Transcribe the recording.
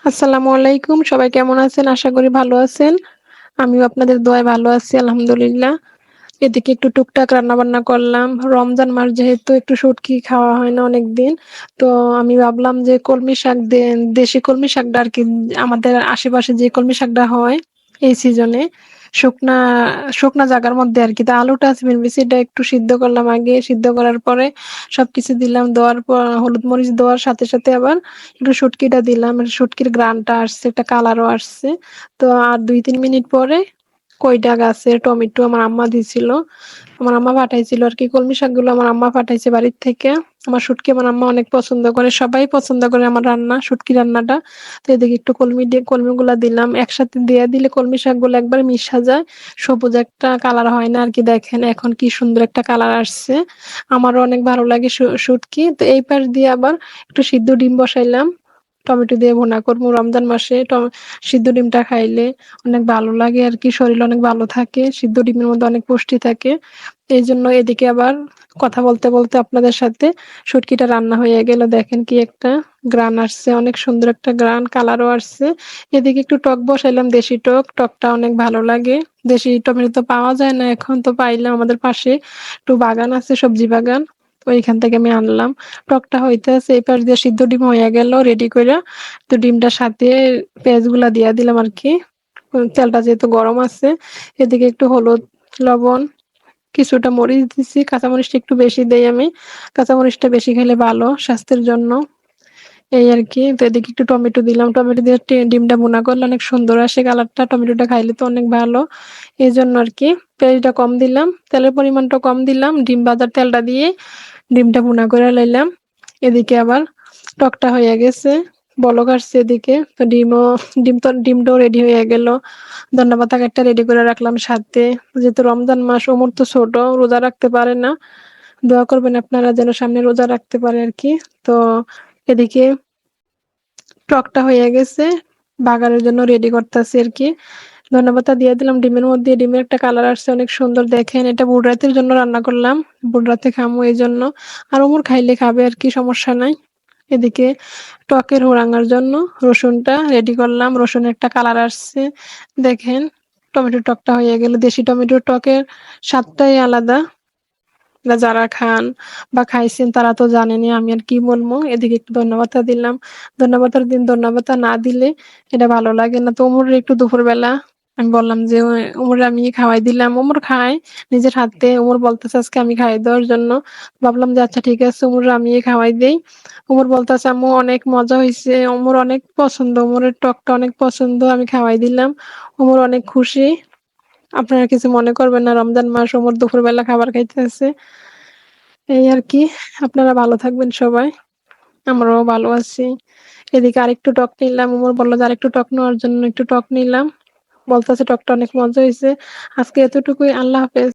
আসসালামু আলাইকুম। সবাই কেমন আছেন? আশা করি ভালো আছেন। আমিও আপনাদের দোয়ায় ভালো আছি আলহামদুলিল্লাহ। এদিকে একটু টুকটাক রান্নাবান্না করলাম। রমজান মাস যেহেতু একটু শুটকি খাওয়া হয় না অনেকদিন। তো আমি ভাবলাম যে কলমি শাক দেশি কলমি শাকটা আরকি আমাদের আশেপাশে যে কলমি শাকটা হয় এই সিজনে শুকনা, শুকনা জায়গার মধ্যে আরকি। তো আলুটা এটা একটু সিদ্ধ করলাম আগে। সিদ্ধ করার পরে সবকিছু দিলাম। দেওয়ার পর হলুদ মরিচ দেওয়ার সাথে আবার একটু শুটকিটা দিলাম। শুটকির ঘ্রাণটা আসছে, একটা কালারও আসছে। তো আর ২-৩ মিনিট পরে কইডা গাছের টমেটো আমার আম্মা দিছিল। আমার আম্মা পাঠাইছিল আরকি। কলমি শাকগুলো আমার আম্মা পাঠাইছে বাড়ির থেকে। আমার শুটকি আমার আম্মা অনেক পছন্দ করে। সবাই পছন্দ করে আমার রান্না, শুটকি রান্নাটা। তো এদিকে একটু কলমিগুলা দিলাম। একসাথে দিয়ে দিলে কলমি শাকগুলো একবারে মিশা যায়। সবুজ একটা কালার হয় না আরকি। দেখেন এখন কি সুন্দর একটা কালার আসছে। আমারও অনেক ভালো লাগে শুটকি। তো এই পাশ দিয়ে আবার একটু সিদ্ধ ডিম বসাইলাম। টমেটো দিয়ে ভুনা করব রমজান মাসে। সিদ্ধ ডিমটা খাইলে অনেক ভালো লাগে আরকি। শরীর অনেক ভালো থাকে। সিদ্ধ ডিমের মধ্যে অনেক পুষ্টি থাকে। এইজন্য এদিকে আবার কথা বলতে আপনাদের সাথে শুটকিটা রান্না হয়ে গেল। দেখেন কি একটা ঘ্রাণ আসছে। অনেক সুন্দর একটা ঘ্রাণ, কালারও আসছে। এদিকে একটু টক বসাইলাম, দেশি টক। টকটা অনেক ভালো লাগে। দেশি টমেটো তো পাওয়া যায় না এখন, তো পাইলাম আমাদের পাশে একটু বাগান আছে, সবজি বাগান। তো এইখান থেকে আমি আনলাম। টকটা হইতেছে, এই পাশ দিয়ে সিদ্ধ ডিম হইয়া গেল রেডি কইরা। তো ডিমটার সাথে পেঁয়াজগুলা দিয়া দিলাম আরকি। তেলটা যেহেতু গরম আছে, এদিকে একটু হলুদ, লবণ, কিছুটা মরিচ দিছি। কাঁচামরিচটা একটু বেশি দেই আমি। কাঁচামরিচটা বেশি খেলে ভালো স্বাস্থ্যের জন্য। এই আরকি। তো এদিকে একটু টমেটো দিলাম। টমেটো দিয়ে ডিমটা ভুনা করলে অনেক সুন্দর আসে কালারটা। টমেটোটা খাইলে তো অনেক ভালো। এজন্য আরকি পেঁয়াজটা কম দিলাম। তেলের পরিমাণটা কম দিলাম। ডিম ভাজার তেলটা দিয়ে ডিমটা ভুনা করে লাইলাম। এদিকে আবার টকটা হইয়া গেছে। বলক আসছে এদিকে। তো ডিমটাও রেডি হইয়া গেল। ধন্যপাতা কাইট্টা রেডি করে রাখলাম সাথে। যেহেতু রমজান মাস, ওমর তো ছোট, রোজা রাখতে পারে না। দোয়া করবেন আপনারা যেন সামনে রোজা রাখতে পারে আরকি। তো এদিকে টকটা হইয়া গেছে। বাগারের জন্য রেডি করতাছি আরকি। ধনেপাতা দিয়ে দিলাম ডিমের মধ্যে। ডিমের একটা কালার আসছে অনেক সুন্দর। দেখেন এটা ভোর রাতের জন্য রান্না করলাম। ভোর রাতে খামু এইজন্য। আর ওমর খাইলে খাবে আরকি, সমস্যা নাই। এদিকে টকের হুড়াঙ্গার জন্য রসুনটা রেডি করলাম। রসুনের একটা কালার আসছে। দেখেন টমেটোর টকটা হয়ে গেল। দেশি টমেটোর টকের স্বাদটাই আলাদা। যারা খান বা খাইছেন তারা তো জানেনই, আমি আর কি বলবো। এদিকে একটু ধন্যবাদ দিলাম। ধন্যবাদের দিন ধন্যবাদ না দিলে এটা ভালো লাগে না। তো ওমরের একটু দুপুরবেলা আমি বললাম যে ওমরে আমি খাওয়াই দিলাম। ওমর খায় নিজের হাতে। ওমর বলতেছে আজকে আমি খাইয়ে দেওয়ার জন্য। ভাবলাম যে আচ্ছা ঠিক আছে, ওমরে আমি খাওয়াই দেই। ওমর বলতেছে আম্মু অনেক মজা হইছে। ওমর অনেক পছন্দ। ওমরের টকটা অনেক পছন্দ। আমি খাওয়াই দিলাম। ওমর অনেক খুশি। আপনারা কিছু মনে করবেন না, রমজান মাস ওমর দুপুরবেলা খাবার খাইতেছে। এই আরকি। আপনারা ভালো থাকবেন সবাই। আমরাও ভালো আছি। এদিকে আরেকটু টক নিলাম। ওমর বলল যে আরেকটু টক নেওয়ার জন্য একটু টক নিলাম। বলতেছে টকটা অনেক মজা হইছে। আজকে এতটুকুই। আল্লাহ হাফেজ।